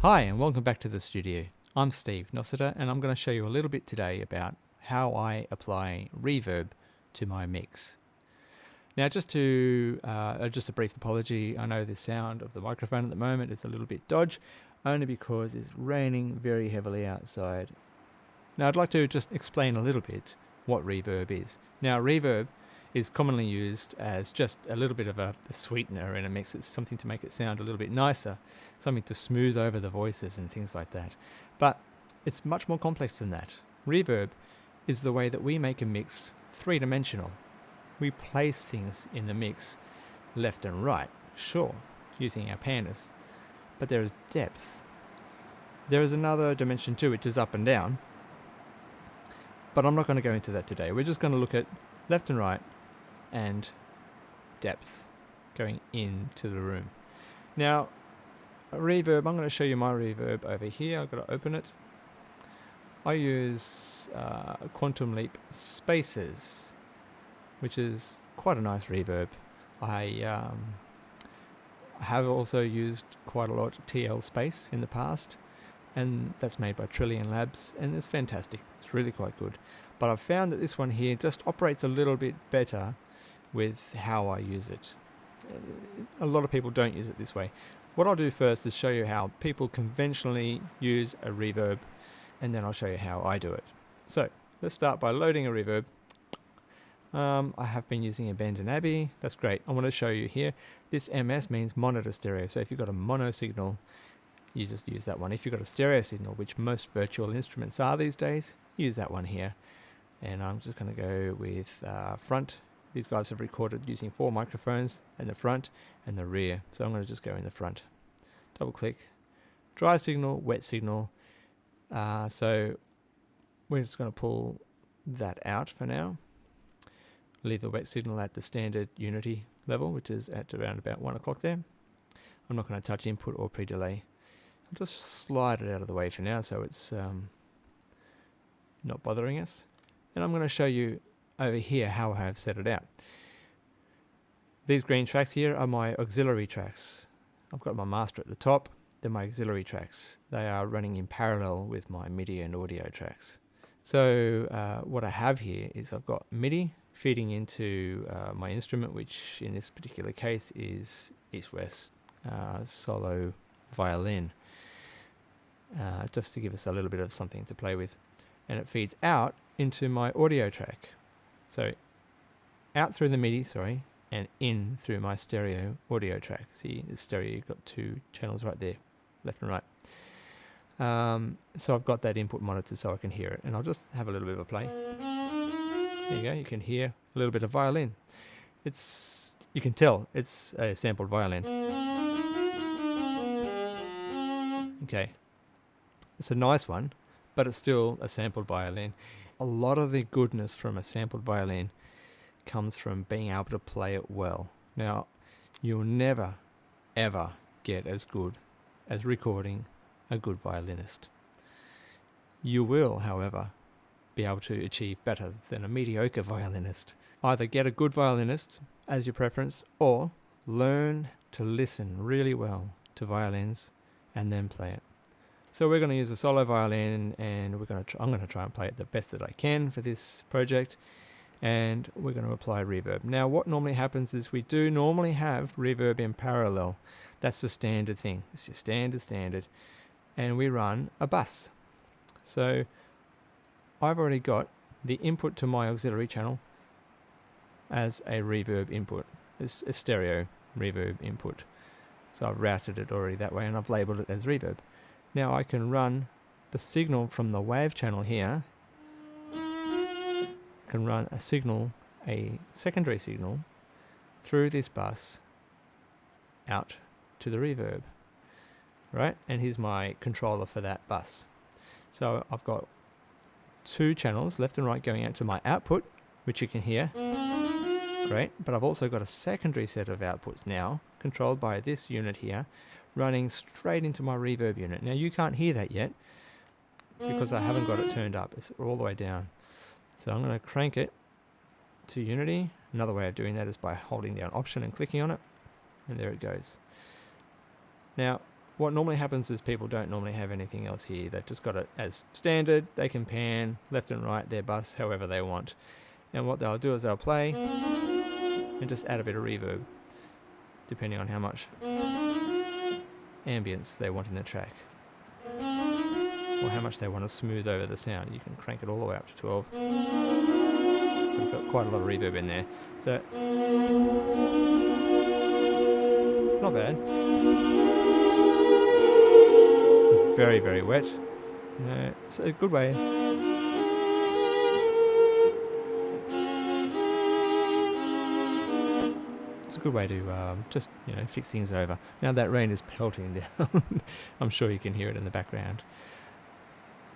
Hi and welcome back to the studio. I'm Steve Nossiter and I'm going to show you a little bit today about how I apply reverb to my mix. Now just a brief apology, I know the sound of the microphone at the moment is a little bit dodgy, only because it's raining very heavily outside. Now I'd like to just explain a little bit what reverb is. Now reverb is commonly used as just a little bit of a sweetener in a mix. It's something to make it sound a little bit nicer, something to smooth over the voices and things like that. But it's much more complex than that. Reverb is the way that we make a mix three-dimensional. We place things in the mix left and right, sure, using our panners, but there is depth. There is another dimension too, which is up and down, but I'm not going to go into that today. We're just going to look at left and right and depth going into the room. Now, a reverb, I'm going to show you my reverb over here. I've got to open it. I use Quantum Leap Spaces, which is quite a nice reverb. I have also used quite a lot of TL Space in the past, and that's made by Trillion Labs, and it's fantastic. It's really quite good. But I've found that this one here just operates a little bit better with how I use it. A lot of people don't use it this way. What I'll do first is show you how people conventionally use a reverb, and then I'll show you how I do it. So let's start by loading a reverb. I have been using a Bend & Abbey. That's great. I want to show you here. This MS means monitor stereo. So if you've got a mono signal, you just use that one. If you've got a stereo signal, which most virtual instruments are these days, use that one here. And I'm just going to go with front. These guys have recorded using 4 microphones in the front and the rear. So I'm going to just go in the front. Double click. Dry signal, wet signal. So we're just going to pull that out for now. Leave the wet signal at the standard unity level, which is at around about 1 o'clock there. I'm not going to touch input or pre-delay. I'll just slide it out of the way for now so it's not bothering us. And I'm going to show you over here how I have set it out. These green tracks here are my auxiliary tracks. I've got my master at the top. They're my auxiliary tracks. They are running in parallel with my MIDI and audio tracks. So what I have here is I've got MIDI feeding into my instrument, which in this particular case is East-West solo violin, just to give us a little bit of something to play with. And it feeds out into my audio track. So out through the MIDI, and in through my stereo audio track. See, the stereo, you've got 2 channels right there, left and right. So I've got that input monitor so I can hear it. And I'll just have a little bit of a play. There you go, you can hear a little bit of violin. You can tell it's a sampled violin. Okay, it's a nice one, but it's still a sampled violin. A lot of the goodness from a sampled violin comes from being able to play it well. Now, you'll never, ever get as good as recording a good violinist. You will, however, be able to achieve better than a mediocre violinist. Either get a good violinist as your preference, or learn to listen really well to violins and then play it. So we're going to use a solo violin, and I'm going to try and play it the best that I can for this project, and we're going to apply reverb. Now what normally happens is we do normally have reverb in parallel. That's the standard thing. It's your standard, and we run a bus. So I've already got the input to my auxiliary channel as a reverb input. It's a stereo reverb input. So I've routed it already that way, and I've labeled it as reverb. Now I can run the signal from the wave channel here. I can run a secondary signal through this bus out to the reverb. Right? And here's my controller for that bus. So I've got 2 channels, left and right, going out to my output, which you can hear. Great. But I've also got a secondary set of outputs now, controlled by this unit here, running straight into my reverb unit. Now you can't hear that yet because I haven't got it turned up. It's all the way down. So I'm going to crank it to unity. Another way of doing that is by holding down Option and clicking on it, and there it goes. Now what normally happens is people don't normally have anything else here. They've just got it as standard. They can pan left and right their bus however they want. And what they'll do is they'll play and just add a bit of reverb, depending on how much ambience they want in the track, or how much they want to smooth over the sound. You can crank it all the way up to 12. So we've got quite a lot of reverb in there. So it's not bad. It's very, very wet. It's a good way. It's a good way to just, fix things over. Now that rain is pelting down. I'm sure you can hear it in the background.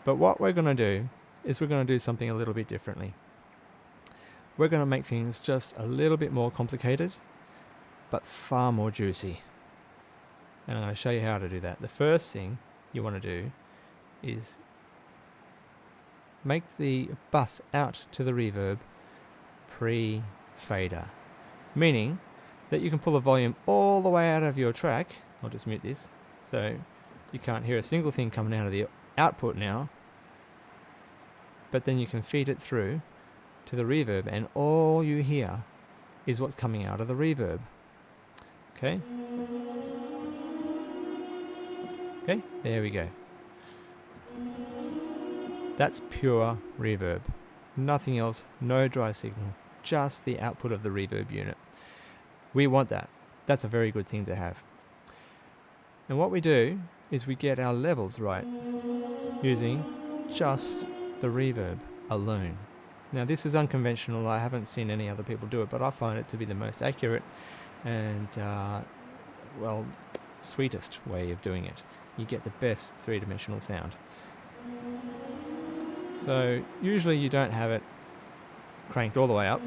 But what we're going to do is we're going to do something a little bit differently. We're going to make things just a little bit more complicated, but far more juicy. And I'm going to show you how to do that. The first thing you want to do is make the bus out to the reverb pre-fader, meaning that you can pull the volume all the way out of your track. I'll just mute this so you can't hear a single thing coming out of the output now, but then you can feed it through to the reverb and all you hear is what's coming out of the reverb. Okay, there we go. That's pure reverb, nothing else, no dry signal, just the output of the reverb unit. We want that. That's a very good thing to have. And what we do is we get our levels right using just the reverb alone. Now this is unconventional. I haven't seen any other people do it, but I find it to be the most accurate and sweetest way of doing it. You get the best three-dimensional sound. So usually you don't have it cranked all the way up.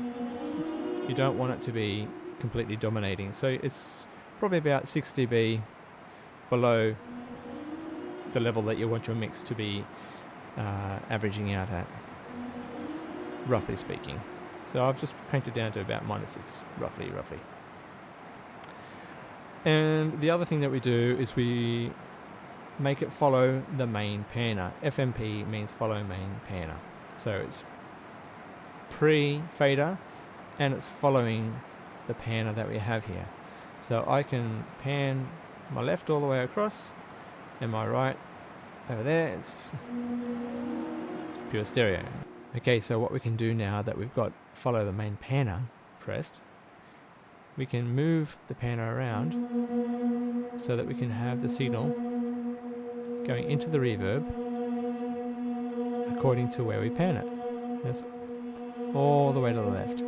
You don't want it to be completely dominating. So it's probably about 6 dB below the level that you want your mix to be averaging out at, roughly speaking. So I've just cranked it down to about -6, roughly. And the other thing that we do is we make it follow the main panner. FMP means follow main panner. So it's pre-fader and it's following the panner that we have here. So I can pan my left all the way across and my right over there. It's pure stereo. Okay, so what we can do now that we've got follow the main panner pressed, we can move the panner around so that we can have the signal going into the reverb according to where we pan it. That's all the way to the left.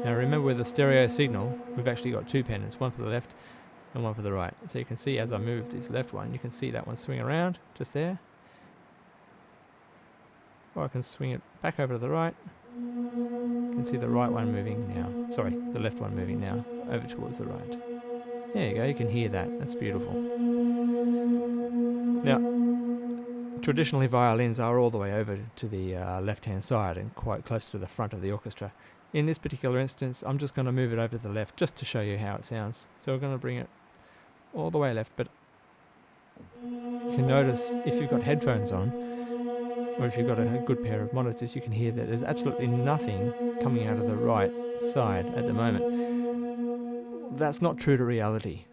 Now remember, with the stereo signal, we've actually got two panners, one for the left and one for the right. So you can see as I move this left one, you can see that one swing around just there. Or I can swing it back over to the right. You can see the right one moving now. Sorry, the left one moving now over towards the right. There you go, you can hear that. That's beautiful. Now, traditionally violins are all the way over to the left-hand side and quite close to the front of the orchestra. In this particular instance, I'm just going to move it over to the left just to show you how it sounds. So we're going to bring it all the way left, but you can notice if you've got headphones on, or if you've got a good pair of monitors, you can hear that there's absolutely nothing coming out of the right side at the moment. That's not true to reality.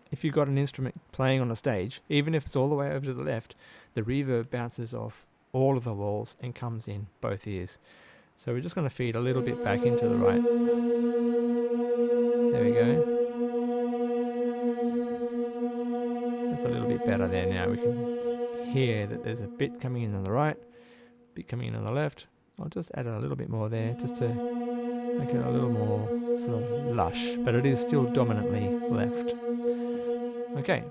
If you've got an instrument playing on a stage, even if it's all the way over to the left, the reverb bounces off all of the walls and comes in both ears. So we're just going to feed a little bit back into the right. There we go. That's a little bit better there now. We can hear that there's a bit coming in on the right, a bit coming in on the left. I'll just add a little bit more there just to make it a little more sort of lush, but it is still dominantly left. Okay,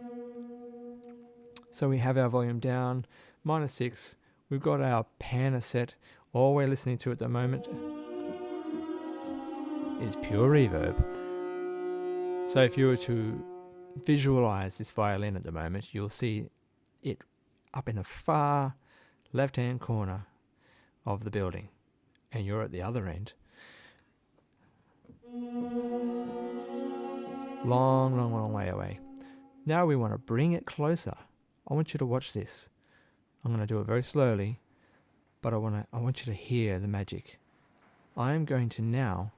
so we have our volume down, -6. We've got our panner set. All we're listening to at the moment is pure reverb. So if you were to visualize this violin at the moment, you'll see it up in the far left-hand corner of the building, and you're at the other end. Long, long, long way away. Now we want to bring it closer. I want you to watch this. I'm going to do it very slowly, but I want you to hear the magic. I am going to now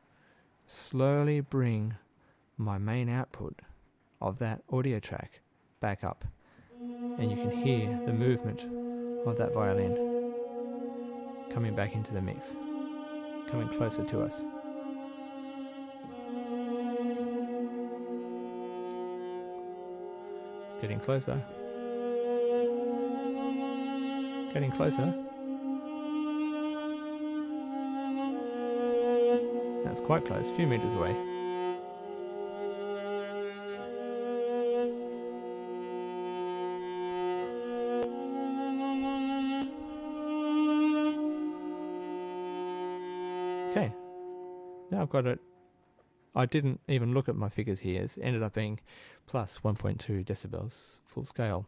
slowly bring my main output of that audio track back up, and you can hear the movement of that violin coming back into the mix, coming closer to us. It's getting closer. Getting closer. That's quite close, a few meters away. Okay, now I've got it. I didn't even look at my figures here. It ended up being plus 1.2 decibels full scale.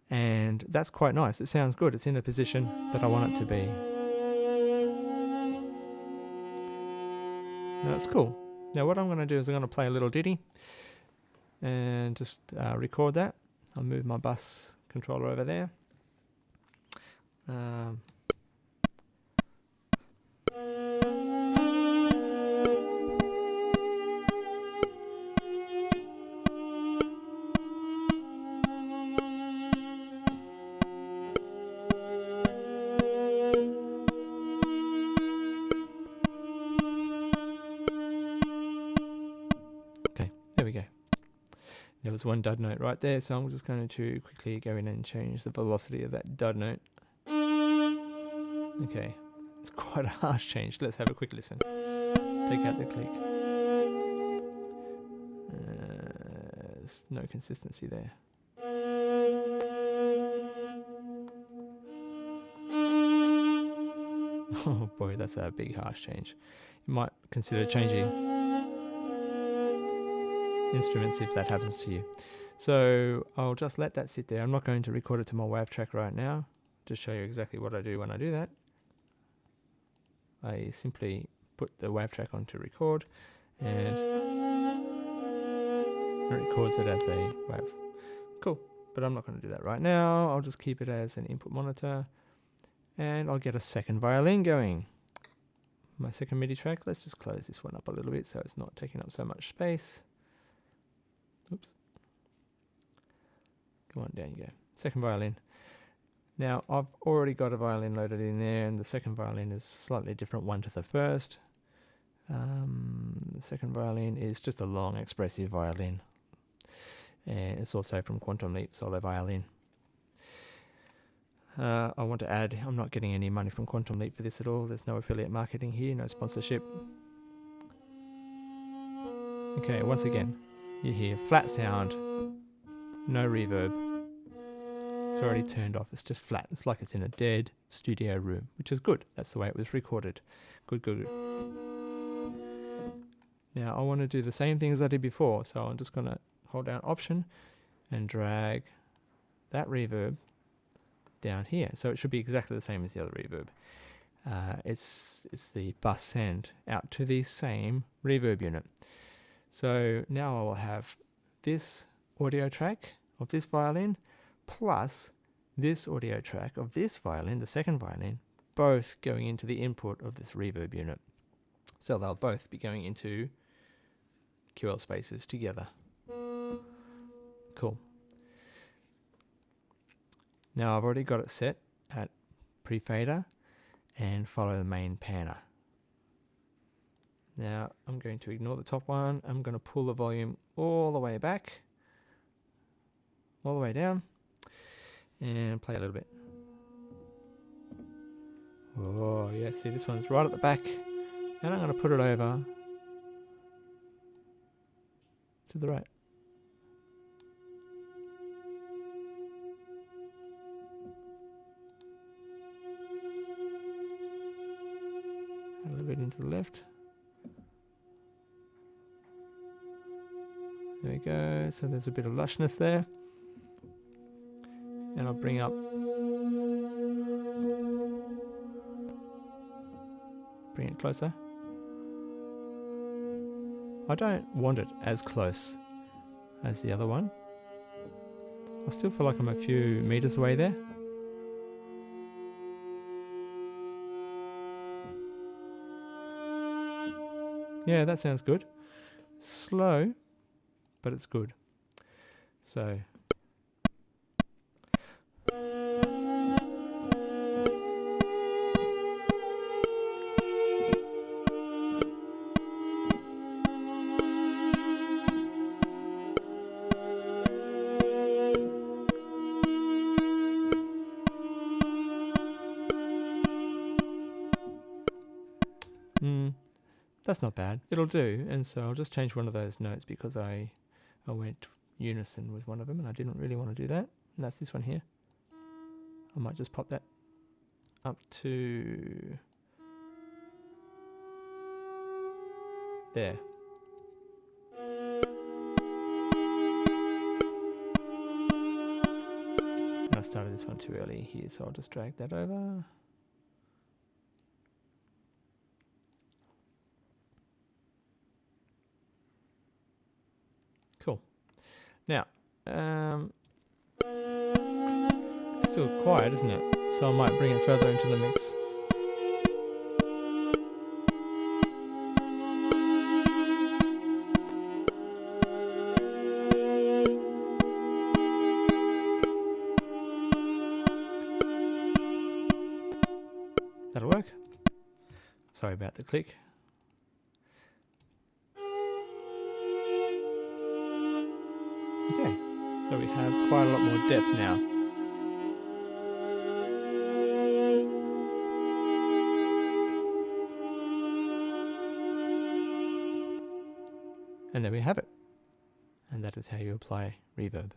And that's quite nice. It sounds good. It's in a position that I want it to be. Now that's cool. Now what I'm going to do is I'm going to play a little ditty and just record that. I'll move my bus controller over there. There we go. There was one dud note right there, so I'm just going to quickly go in and change the velocity of that dud note. Okay, it's quite a harsh change. Let's have a quick listen. Take out the click. There's no consistency there. Oh boy, that's a big harsh change. You might consider changing instruments if that happens to you. So I'll just let that sit there. I'm not going to record it to my wave track right now. Just show you exactly what I do when I do that. I simply put the wave track onto record and it records it as a wave. Cool, but I'm not going to do that right now. I'll just keep it as an input monitor and I'll get a second violin going. My second MIDI track, let's just close this one up a little bit so it's not taking up so much space. Oops. Come on, down you go. Second violin. Now, I've already got a violin loaded in there, and the second violin is a slightly different one to the first. The second violin is just a long, expressive violin. And it's also from Quantum Leap Solo Violin. I want to add, I'm not getting any money from Quantum Leap for this at all. There's no affiliate marketing here, no sponsorship. Okay, once again. You hear flat sound, no reverb. It's already turned off, it's just flat. It's like it's in a dead studio room, which is good. That's the way it was recorded. Good, good, good. Now I want to do the same thing as I did before, so I'm just going to hold down Option and drag that reverb down here. So it should be exactly the same as the other reverb. It's the bus send out to the same reverb unit. So now I will have this audio track of this violin plus this audio track of this violin, the second violin, both going into the input of this reverb unit. So they'll both be going into QL spaces together. Cool. Now I've already got it set at pre-fader and follow the main panner. Now I'm going to ignore the top one. I'm going to pull the volume all the way back, all the way down, and play a little bit. Oh yeah, see this one's right at the back, and I'm going to put it over to the right. A little bit into the left. There we go, so there's a bit of lushness there. And I'll bring it closer. I don't want it as close as the other one. I still feel like I'm a few meters away there. Yeah, that sounds good. Slow, but it's good. So that's not bad. It'll do. And so I'll just change one of those notes because I went unison with one of them and I didn't really want to do that. And that's this one here. I might just pop that up to there. And I started this one too early here, so I'll just drag that over. Cool. Now, it's still quiet, isn't it? So I might bring it further into the mix. That'll work. Sorry about the click. Okay, so we have quite a lot more depth now. And there we have it. And that is how you apply reverb.